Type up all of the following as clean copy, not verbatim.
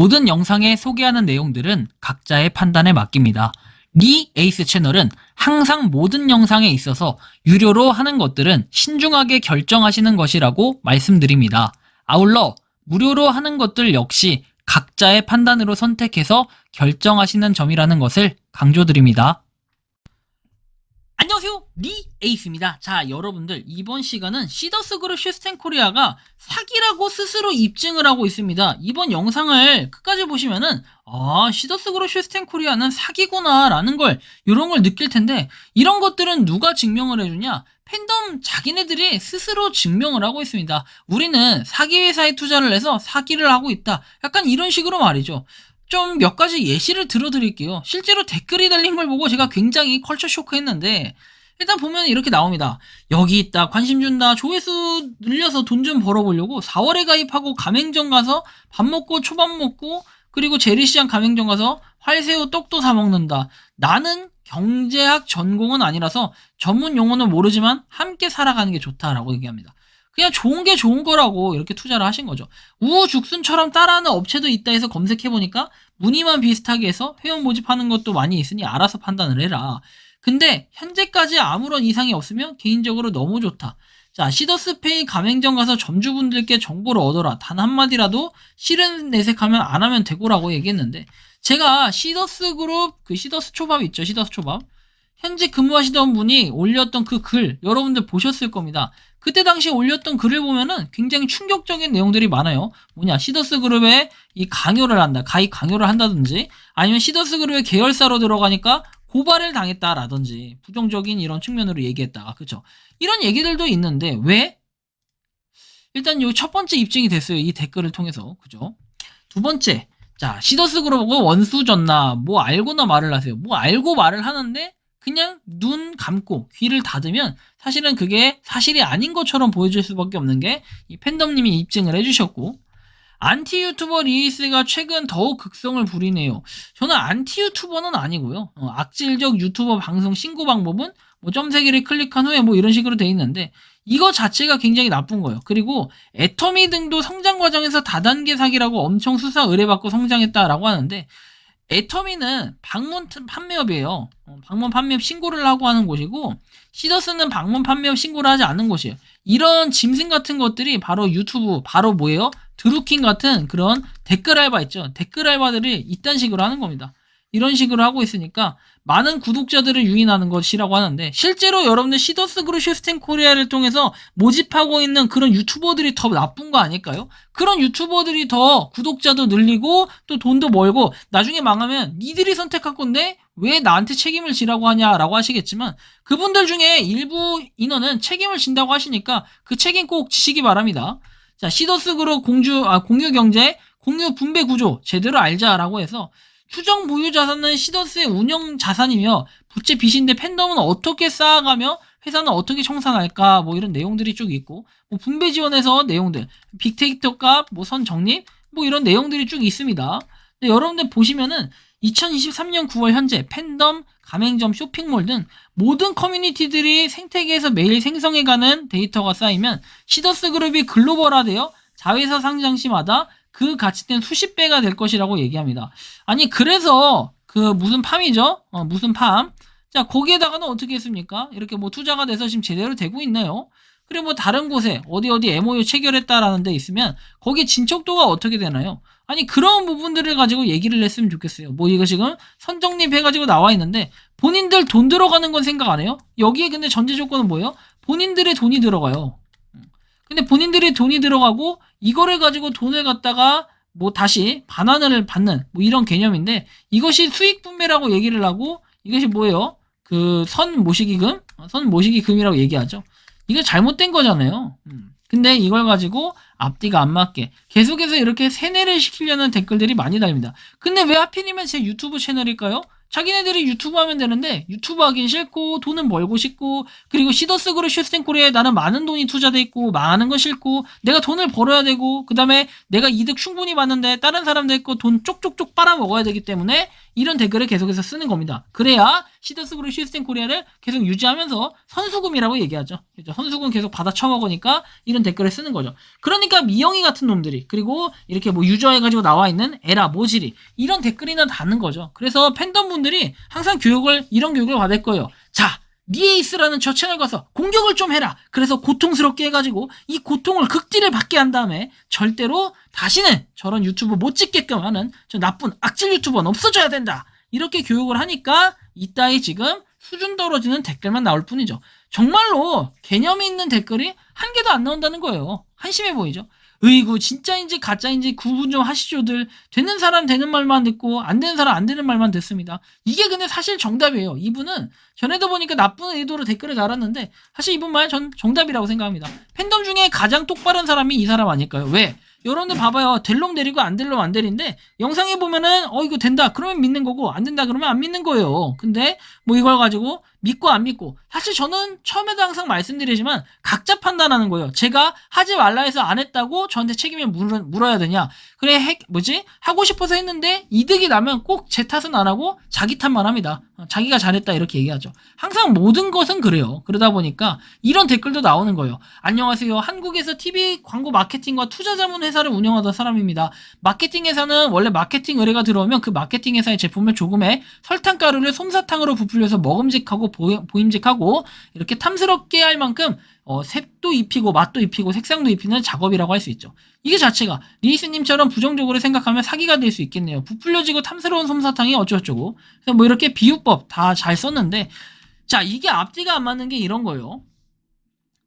모든 영상에 소개하는 내용들은 각자의 판단에 맡깁니다. 리 에이스 채널은 항상 모든 영상에 있어서 유료로 하는 것들은 신중하게 결정하시는 것이라고 말씀드립니다. 아울러 무료로 하는 것들 역시 각자의 판단으로 선택해서 결정하시는 점이라는 것을 강조드립니다. 안녕하세요, 리 에이스입니다. 자, 여러분들, 이번 시간은 시더스그룹 시스템 코리아가 사기라고 스스로 입증을 하고 있습니다. 이번 영상을 끝까지 보시면은 시더스그룹 시스템 코리아는 사기구나 라는 걸, 이런 걸 느낄 텐데, 이런 것들은 누가 증명을 해주냐? 팬덤 자기네들이 스스로 증명을 하고 있습니다. 우리는 사기 회사에 투자를 해서 사기를 하고 있다, 약간 이런 식으로 말이죠. 좀 몇 가지 예시를 들어드릴게요. 실제로 댓글이 달린 걸 보고 제가 굉장히 컬처 쇼크 했는데, 일단 보면 이렇게 나옵니다. 여기 있다, 관심 준다, 조회수 늘려서 돈 좀 벌어보려고 4월에 가입하고 가맹점 가서 밥 먹고 초밥 먹고, 그리고 재래시장 가맹점 가서 활새우 떡도 사 먹는다. 나는 경제학 전공은 아니라서 전문 용어는 모르지만 함께 살아가는 게 좋다라고 얘기합니다. 그냥 좋은 게 좋은 거라고 이렇게 투자를 하신 거죠. 우후죽순처럼 따라하는 업체도 있다 해서 검색해보니까 무늬만 비슷하게 해서 회원 모집하는 것도 많이 있으니 알아서 판단을 해라. 근데 현재까지 아무런 이상이 없으면 개인적으로 너무 좋다. 자, 시더스페이 가맹점 가서 점주분들께 정보를 얻어라. 단 한마디라도 싫은 내색하면 안 하면 되고라고 얘기했는데, 제가 시더스그룹, 시더스 초밥 있죠, 시더스 초밥. 현재 근무하시던 분이 올렸던 그 글, 여러분들 보셨을 겁니다. 그때 당시에 올렸던 글을 보면은 굉장히 충격적인 내용들이 많아요. 뭐냐, 시더스 그룹에 이 강요를 한다, 가입 강요를 한다든지, 아니면 시더스 그룹의 계열사로 들어가니까 고발을 당했다라든지, 부정적인 이런 측면으로 얘기했다. 그쵸? 이런 얘기들도 있는데, 왜? 일단 요 첫 번째 입증이 됐어요. 이 댓글을 통해서. 그죠? 두 번째, 자, 시더스 그룹하고 원수졌나, 뭐 알고나 말을 하세요. 뭐 알고 말을 하는데, 그냥 눈 감고 귀를 닫으면 사실은 그게 사실이 아닌 것처럼 보여줄 수밖에 없는 게 이 팬덤님이 입증을 해주셨고, 안티 유튜버 리에이스가 최근 더욱 극성을 부리네요. 저는 안티 유튜버는 아니고요. 악질적 유튜버 방송 신고 방법은 뭐 점세기를 클릭한 후에 뭐 이런 식으로 돼 있는데, 이거 자체가 굉장히 나쁜 거예요. 그리고 애터미 등도 성장 과정에서 다단계 사기라고 엄청 수사 의뢰받고 성장했다라고 하는데, 애터미는 방문 판매업이에요. 방문 판매업 신고를 하고 하는 곳이고, 시더스는 방문 판매업 신고를 하지 않는 곳이에요. 이런 짐승 같은 것들이 바로 유튜브, 바로 뭐예요? 드루킹 같은 그런 댓글 알바 있죠. 댓글 알바들이 이딴 식으로 하는 겁니다. 이런 식으로 하고 있으니까 많은 구독자들을 유인하는 것이라고 하는데, 실제로 여러분들 시더스그룹 시스템 코리아를 통해서 모집하고 있는 그런 유튜버들이 더 나쁜 거 아닐까요? 그런 유튜버들이 더 구독자도 늘리고 또 돈도 벌고, 나중에 망하면 니들이 선택할 건데 왜 나한테 책임을 지라고 하냐라고 하시겠지만, 그분들 중에 일부 인원은 책임을 진다고 하시니까 그 책임 꼭 지시기 바랍니다. 자, 시더스그룹 공유 경제, 공유 분배 구조 제대로 알자라고 해서, 추정 보유 자산은 시더스의 운영 자산이며 부채 빚인데 팬덤은 어떻게 쌓아가며 회사는 어떻게 청산할까, 뭐 이런 내용들이 쭉 있고, 뭐 분배 지원에서 내용들, 빅데이터 값, 뭐 선 적립, 뭐 이런 내용들이 쭉 있습니다. 근데 여러분들 보시면은 2023년 9월 현재 팬덤, 가맹점, 쇼핑몰 등 모든 커뮤니티들이 생태계에서 매일 생성해가는 데이터가 쌓이면 시더스 그룹이 글로벌화되어 자회사 상장 시마다 그 가치는 수십 배가 될 것이라고 얘기합니다. 아니, 그래서 무슨 팜이죠? 무슨 팜? 자, 거기에다가는 어떻게 했습니까? 이렇게 뭐 투자가 돼서 지금 제대로 되고 있나요? 그리고 뭐 다른 곳에 어디 MOU 체결했다라는 데 있으면 거기 진척도가 어떻게 되나요? 아니, 그런 부분들을 가지고 얘기를 했으면 좋겠어요. 뭐 이거 지금 선정립 해가지고 나와 있는데, 본인들 돈 들어가는 건 생각 안 해요? 여기에 근데 전제 조건은 뭐예요? 본인들의 돈이 들어가요. 근데 본인들이 돈이 들어가고 이거를 가지고 돈을 갖다가 뭐 다시 반환을 받는 뭐 이런 개념인데, 이것이 수익 분배라고 얘기를 하고, 이것이 뭐예요? 선모시기금이라고 얘기하죠. 이거 잘못된 거잖아요. 근데 이걸 가지고 앞뒤가 안 맞게 계속해서 이렇게 세뇌를 시키려는 댓글들이 많이 달립니다. 근데 왜 하필이면 제 유튜브 채널일까요? 자기네들이 유튜브 하면 되는데 유튜브 하긴 싫고 돈은 벌고 싶고, 그리고 시더스그룹 시스템 코리아에 나는 많은 돈이 투자돼 있고 망하는 건 싫고, 내가 돈을 벌어야 되고, 그 다음에 내가 이득 충분히 받는데 다른 사람들 거 돈 쪽쪽쪽 빨아먹어야 되기 때문에 이런 댓글을 계속해서 쓰는 겁니다. 그래야 시더스그룹 시스템 코리아를 계속 유지하면서 선수금이라고 얘기하죠. 그렇죠? 선수금 계속 받아 처먹으니까 이런 댓글을 쓰는 거죠. 그러니까 미영이 같은 놈들이, 그리고 이렇게 뭐 유저해가지고 나와 있는 에라, 모질이, 이런 댓글이나 다는 거죠. 그래서 팬덤 분들이 항상 이런 교육을 받을 거예요. 자, 니에이스라는 저 채널 가서 공격을 좀 해라. 그래서 고통스럽게 해가지고 이 고통을 극딜을 받게 한 다음에 절대로 다시는 저런 유튜브 못 찍게끔 하는 저 나쁜 악질 유튜버는 없어져야 된다. 이렇게 교육을 하니까 이따위 지금 수준 떨어지는 댓글만 나올 뿐이죠. 정말로 개념이 있는 댓글이 한 개도 안 나온다는 거예요. 한심해 보이죠? 으이구, 진짜인지 가짜인지 구분 좀 하시죠들. 되는 사람 되는 말만 듣고 안 되는 사람 안 되는 말만 듣습니다. 이게 근데 사실 정답이에요. 이분은 전에도 보니까 나쁜 의도로 댓글을 달았는데 사실 이분 말 전 정답이라고 생각합니다. 팬덤 중에 가장 똑바른 사람이 이 사람 아닐까요? 왜? 여러분들 봐봐요. 될 놈 데리고 안 될 놈 안 데린데 영상에 보면은 이거 된다 그러면 믿는 거고 안 된다 그러면 안 믿는 거예요. 근데 뭐 이걸 가지고 믿고 안 믿고, 사실 저는 처음에도 항상 말씀드리지만 각자 판단하는 거예요. 제가 하지 말라 해서 안 했다고 저한테 책임을 물어야 되냐? 그래, 하고 싶어서 했는데 이득이 나면 꼭 제 탓은 안 하고 자기 탓만 합니다. 자기가 잘했다 이렇게 얘기하죠. 항상 모든 것은 그래요. 그러다 보니까 이런 댓글도 나오는 거예요. 안녕하세요. 한국에서 TV 광고 마케팅과 투자 자문 회사를 운영하던 사람입니다. 마케팅 회사는 원래 마케팅 의뢰가 들어오면 그 마케팅 회사의 제품을 조금의 설탕가루를 솜사탕으로 부풀려서 먹음직하고 보임직하고 이렇게 탐스럽게 할 만큼 색도 입히고 맛도 입히고 색상도 입히는 작업이라고 할 수 있죠. 이게 자체가 리이스님처럼 부정적으로 생각하면 사기가 될 수 있겠네요. 부풀려지고 탐스러운 솜사탕이 어쩌고저쩌고. 그래서 뭐 이렇게 비유법 다 잘 썼는데, 자, 이게 앞뒤가 안 맞는 게 이런 거예요.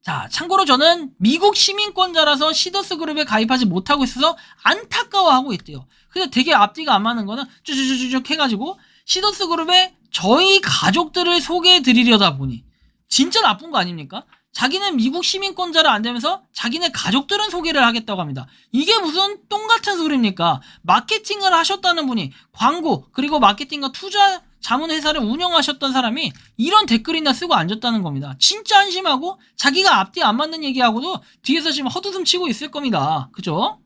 자, 참고로 저는 미국 시민권자라서 시더스 그룹에 가입하지 못하고 있어서 안타까워하고 있대요. 근데 되게 앞뒤가 안 맞는 거는 쭈쭈쭈쭈 해가지고 시더스 그룹에 저희 가족들을 소개해 드리려다 보니 진짜 나쁜 거 아닙니까? 자기는 미국 시민권자를 안 되면서 자기네 가족들은 소개를 하겠다고 합니다. 이게 무슨 똥같은 소리입니까? 마케팅을 하셨다는 분이, 광고 그리고 마케팅과 투자 자문 회사를 운영하셨던 사람이 이런 댓글이나 쓰고 앉았다는 겁니다. 진짜 안심하고 자기가 앞뒤 안 맞는 얘기하고도 뒤에서 지금 헛웃음 치고 있을 겁니다. 그죠?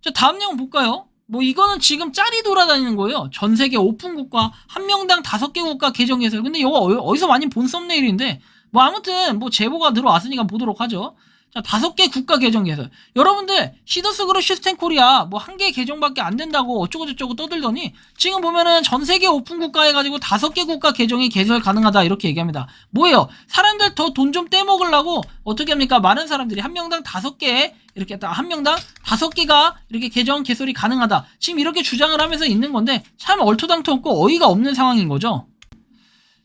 자, 다음 내용 볼까요? 뭐 이거는 지금 짤이 돌아다니는 거예요. 전 세계 오픈 국가 한 명당 5개 국가 계정 개설. 근데 이거 어디서 많이 본 썸네일인데, 뭐 아무튼 뭐 제보가 들어왔으니까 보도록 하죠. 자, 5개 국가 계정 개설. 여러분들 시더스 그룹 시스템 코리아 뭐 1개 계정밖에 안 된다고 어쩌고저쩌고 떠들더니 지금 보면은 전 세계 오픈 국가 해가지고 5개 국가 계정이 개설 가능하다 이렇게 얘기합니다. 뭐예요? 사람들 더 돈 좀 떼먹으려고 어떻게 합니까? 많은 사람들이 한 명당 5개, 이렇게 한 명당 5개가 이렇게 계정 개설이 가능하다. 지금 이렇게 주장을 하면서 있는 건데 참 얼토당토 없고 어이가 없는 상황인 거죠.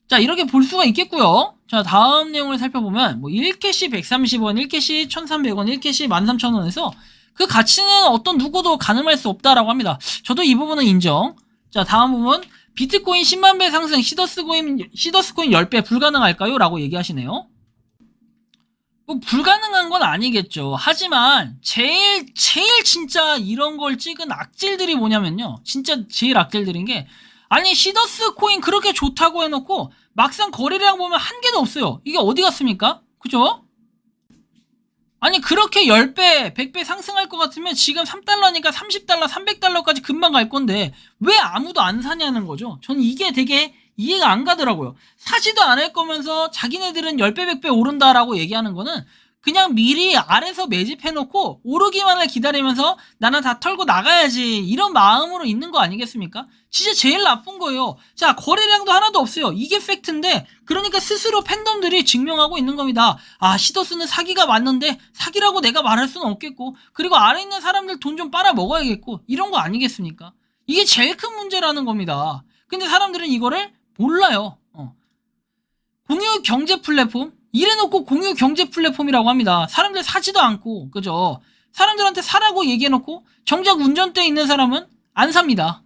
자, 이렇게 볼 수가 있겠고요. 자, 다음 내용을 살펴보면 뭐 1캐시 130원, 1캐시 1300원, 1캐시 13,000원에서 그 가치는 어떤 누구도 가늠할 수 없다라고 합니다. 저도 이 부분은 인정. 자, 다음 부분 비트코인 10만 배 상승, 시더스코인 10배 불가능할까요? 라고 얘기하시네요. 뭐 불가능한 건 아니겠죠. 하지만 제일 진짜 이런 걸 찍은 악질들이 뭐냐면요. 진짜 제일 악질들인 게, 아니 시더스 코인 그렇게 좋다고 해놓고 막상 거래량 보면 한 개도 없어요. 이게 어디 갔습니까? 그죠? 아니 그렇게 10배, 100배 상승할 것 같으면 지금 3달러니까 30달러, 300달러까지 금방 갈 건데 왜 아무도 안 사냐는 거죠. 저는 이게 되게 이해가 안 가더라고요. 사지도 않을 거면서 자기네들은 10배, 100배 오른다라고 얘기하는 거는 그냥 미리 아래서 매집해놓고 오르기만을 기다리면서 나는 다 털고 나가야지 이런 마음으로 있는 거 아니겠습니까? 진짜 제일 나쁜 거예요. 자, 거래량도 하나도 없어요. 이게 팩트인데, 그러니까 스스로 팬덤들이 증명하고 있는 겁니다. 아, 시더스는 사기가 맞는데 사기라고 내가 말할 수는 없겠고, 그리고 아래 있는 사람들 돈 좀 빨아먹어야겠고, 이런 거 아니겠습니까? 이게 제일 큰 문제라는 겁니다. 근데 사람들은 이거를 몰라요. 공유 경제 플랫폼? 이래놓고 공유 경제 플랫폼이라고 합니다. 사람들 사지도 않고, 그죠? 사람들한테 사라고 얘기해놓고 정작 운전대에 있는 사람은 안 삽니다.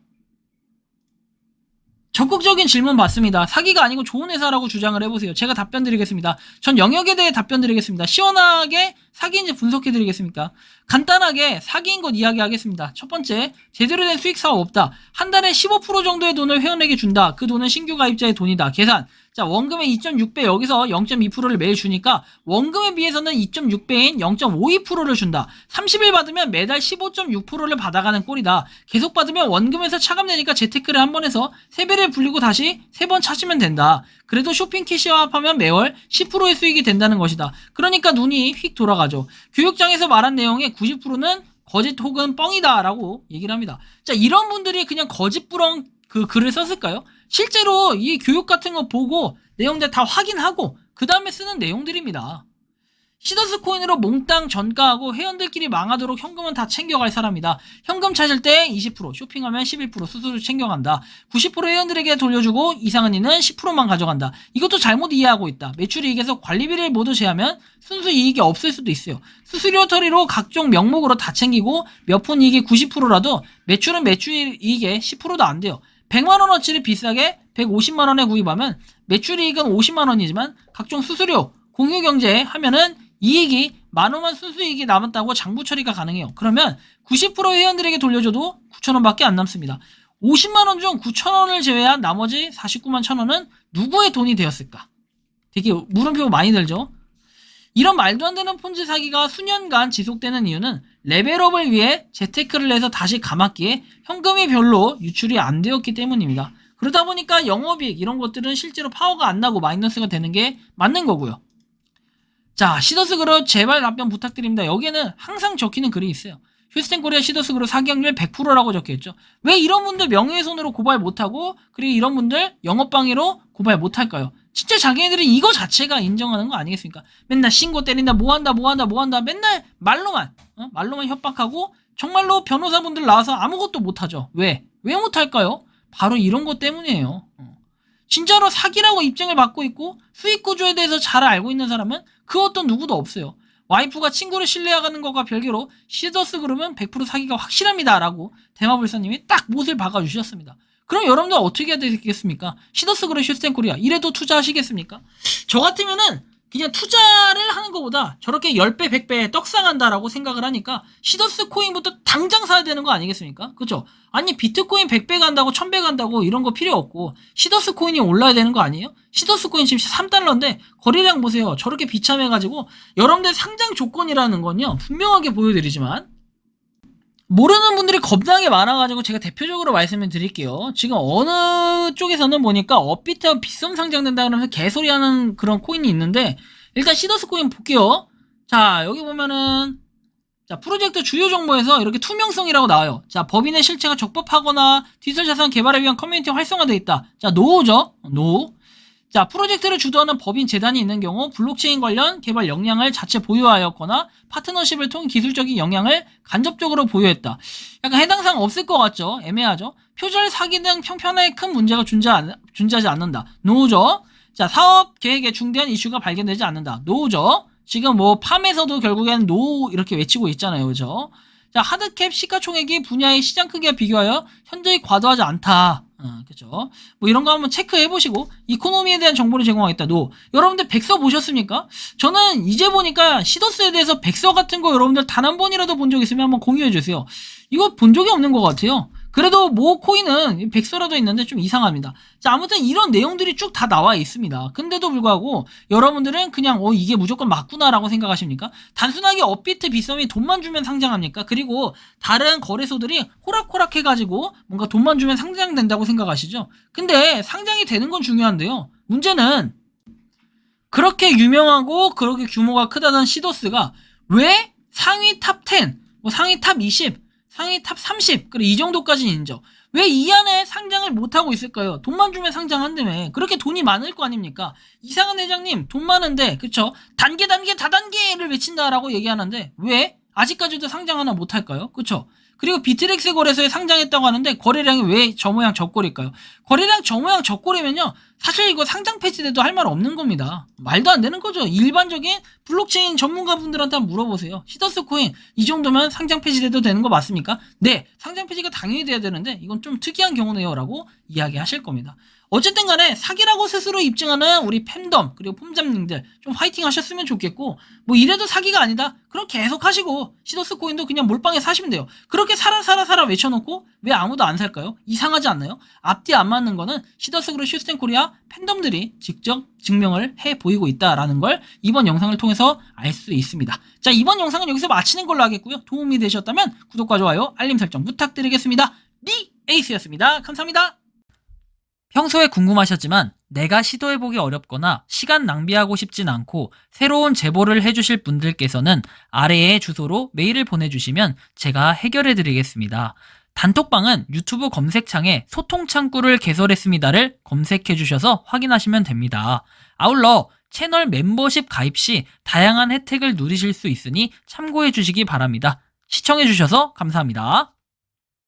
적극적인 질문 받습니다. 사기가 아니고 좋은 회사라고 주장을 해보세요. 제가 답변 드리겠습니다. 전 영역에 대해 답변 드리겠습니다. 시원하게 사기인지 분석해 드리겠습니까? 간단하게 사기인 것 이야기하겠습니다. 첫 번째, 제대로 된 수익 사업 없다. 한 달에 15% 정도의 돈을 회원에게 준다. 그 돈은 신규 가입자의 돈이다. 계산. 자, 원금의 2.6배 여기서 0.2%를 매일 주니까 원금에 비해서는 2.6배인 0.52%를 준다. 30일 받으면 매달 15.6%를 받아가는 꼴이다. 계속 받으면 원금에서 차감되니까 재테크를 한 번 해서 3배를 불리고 다시 3번 차시면 된다. 그래도 쇼핑 캐시와 합하면 매월 10%의 수익이 된다는 것이다. 그러니까 눈이 휙 돌아가죠. 교육장에서 말한 내용의 90%는 거짓 혹은 뻥이다 라고 얘기를 합니다. 자, 이런 분들이 그냥 거짓부렁 그 글을 썼을까요? 실제로 이 교육 같은 거 보고 내용들 다 확인하고 그 다음에 쓰는 내용들입니다. 시더스 코인으로 몽땅 전가하고 회원들끼리 망하도록 현금은 다 챙겨갈 사람이다. 현금 찾을 때 20%, 쇼핑하면 11% 수수료 챙겨간다. 90% 회원들에게 돌려주고 이상한 이는 10%만 가져간다. 이것도 잘못 이해하고 있다. 매출이익에서 관리비를 모두 제하면 순수 이익이 없을 수도 있어요. 수수료 처리로 각종 명목으로 다 챙기고 몇 푼 이익이 90%라도 매출은 매출이익의 10%도 안 돼요. 100만원어치를 비싸게 150만원에 구입하면 매출이익은 50만원이지만 각종 수수료, 공유경제 하면은 이익이 만원만 순수이익이 남았다고 장부 처리가 가능해요. 그러면 90% 회원들에게 돌려줘도 9천원밖에 안 남습니다. 50만원 중 9천원을 제외한 나머지 49만 천원은 누구의 돈이 되었을까? 되게 물음표 많이 들죠? 이런 말도 안 되는 폰지 사기가 수년간 지속되는 이유는 레벨업을 위해 재테크를 해서 다시 감았기에 현금이 별로 유출이 안 되었기 때문입니다. 그러다 보니까 영업이익 이런 것들은 실제로 파워가 안 나고 마이너스가 되는 게 맞는 거고요. 자, 시더스 그룹 제발 답변 부탁드립니다. 여기에는 항상 적히는 글이 있어요. 휴스텐코리아 시더스 그룹 사기 확률 100%라고 적혀있죠. 왜 이런 분들 명예훼손으로 고발 못하고 그리고 이런 분들 영업방해로 고발 못할까요? 진짜 자기네들이 이거 자체가 인정하는 거 아니겠습니까? 맨날 신고 때린다 뭐한다 맨날 말로만 협박하고 정말로 변호사분들 나와서 아무것도 못하죠. 왜 못할까요? 바로 이런 것 때문이에요. 진짜로 사기라고 입증을 받고 있고 수익 구조에 대해서 잘 알고 있는 사람은 그 어떤 누구도 없어요. 와이프가 친구를 신뢰하는 것과 별개로 시더스 그룹은 100% 사기가 확실합니다 라고 대마불사님이 딱 못을 박아주셨습니다. 그럼 여러분들 어떻게 해야 되겠습니까? 시더스 그룹 휴스텐코리아 이래도 투자하시겠습니까? 저 같으면은 그냥 투자를 하는 것보다 저렇게 10배 100배 떡상한다라고 생각을 하니까 시더스 코인부터 당장 사야 되는 거 아니겠습니까? 그죠? 아니 비트코인 100배 간다고 1000배 간다고 이런 거 필요 없고 시더스 코인이 올라야 되는 거 아니에요? 시더스 코인 지금 3달러인데 거래량 보세요. 저렇게 비참해가지고 여러분들 상장 조건이라는 건요 분명하게 보여드리지만 모르는 분들이 겁나게 많아가지고 제가 대표적으로 말씀을 드릴게요. 지금 어느 쪽에서는 보니까 업비트가 빗썸 상장된다 그러면서 개소리 하는 그런 코인이 있는데 일단 시더스 코인 볼게요. 자, 여기 보면은 자, 프로젝트 주요 정보에서 이렇게 투명성이라고 나와요. 자, 법인의 실체가 적법하거나 디지털 자산 개발에 위한 커뮤니티 활성화되어 있다. 자, 노후죠. 노후. 자, 프로젝트를 주도하는 법인 재단이 있는 경우 블록체인 관련 개발 역량을 자체 보유하였거나 파트너십을 통해 기술적인 역량을 간접적으로 보유했다. 약간 해당 사항 없을 것 같죠? 애매하죠? 표절 사기 등 평편에 큰 문제가 존재하지 않는다. 노후죠? 자, 사업 계획에 중대한 이슈가 발견되지 않는다. 노후죠? 지금 뭐 팜에서도 결국엔 노후 이렇게 외치고 있잖아요. 그죠? 자, 하드캡 시가총액이 분야의 시장 크기와 비교하여 현저히 과도하지 않다. 그죠? 뭐 이런 거 한번 체크해 보시고 이코노미에 대한 정보를 제공하겠다. 여러분들 백서 보셨습니까? 저는 이제 보니까 시더스에 대해서 백서 같은 거 여러분들 단 한 번이라도 본 적 있으면 한번 공유해 주세요. 이거 본 적이 없는 것 같아요. 그래도 모 코인은 백서라도 있는데 좀 이상합니다. 자, 아무튼 이런 내용들이 쭉 다 나와 있습니다. 근데도 불구하고 여러분들은 그냥 이게 무조건 맞구나라고 생각하십니까? 단순하게 업비트 빗썸이 돈만 주면 상장합니까? 그리고 다른 거래소들이 호락호락 해가지고 뭔가 돈만 주면 상장된다고 생각하시죠? 근데 상장이 되는 건 중요한데요. 문제는 그렇게 유명하고 그렇게 규모가 크다던 시더스가 왜 상위 탑 10, 뭐 상위 탑 20, 상위 탑 30, 그래 이 정도까지는 인정. 왜 이 안에 상장을 못하고 있을까요? 돈만 주면 상장한다며. 그렇게 돈이 많을 거 아닙니까? 이상한 회장님 돈 많은데 그쵸? 단계 다단계를 외친다라고 얘기하는데 왜 아직까지도 상장 하나 못할까요? 그쵸? 그리고 비트렉스 거래소에 상장했다고 하는데 거래량이 왜 저 모양 저 꼴일까요? 거래량 저 모양 저 꼴이면요 사실 이거 상장 폐지돼도 할 말 없는 겁니다. 말도 안 되는 거죠. 일반적인 블록체인 전문가분들한테 한번 물어보세요. 시더스 코인 이 정도면 상장 폐지돼도 되는 거 맞습니까? 네, 상장 폐지가 당연히 돼야 되는데 이건 좀 특이한 경우네요 라고 이야기하실 겁니다. 어쨌든 간에 사기라고 스스로 입증하는 우리 팬덤 그리고 폼잡님들 좀 화이팅 하셨으면 좋겠고, 뭐 이래도 사기가 아니다 그럼 계속 하시고 시더스 코인도 그냥 몰빵해 사시면 돼요. 그렇게 사라 외쳐놓고 왜 아무도 안 살까요? 이상하지 않나요? 앞뒤 안 맞는 거는 시더스 그룹 슈스텐 코리아 팬덤들이 직접 증명을 해 보이고 있다라는 걸 이번 영상을 통해서 알 수 있습니다. 자, 이번 영상은 여기서 마치는 걸로 하겠고요. 도움이 되셨다면 구독과 좋아요 알림 설정 부탁드리겠습니다. 리 에이스였습니다. 감사합니다. 평소에 궁금하셨지만 내가 시도해보기 어렵거나 시간 낭비하고 싶진 않고 새로운 제보를 해주실 분들께서는 아래의 주소로 메일을 보내주시면 제가 해결해드리겠습니다. 단톡방은 유튜브 검색창에 소통창구를 개설했습니다를 검색해주셔서 확인하시면 됩니다. 아울러 채널 멤버십 가입 시 다양한 혜택을 누리실 수 있으니 참고해주시기 바랍니다. 시청해주셔서 감사합니다.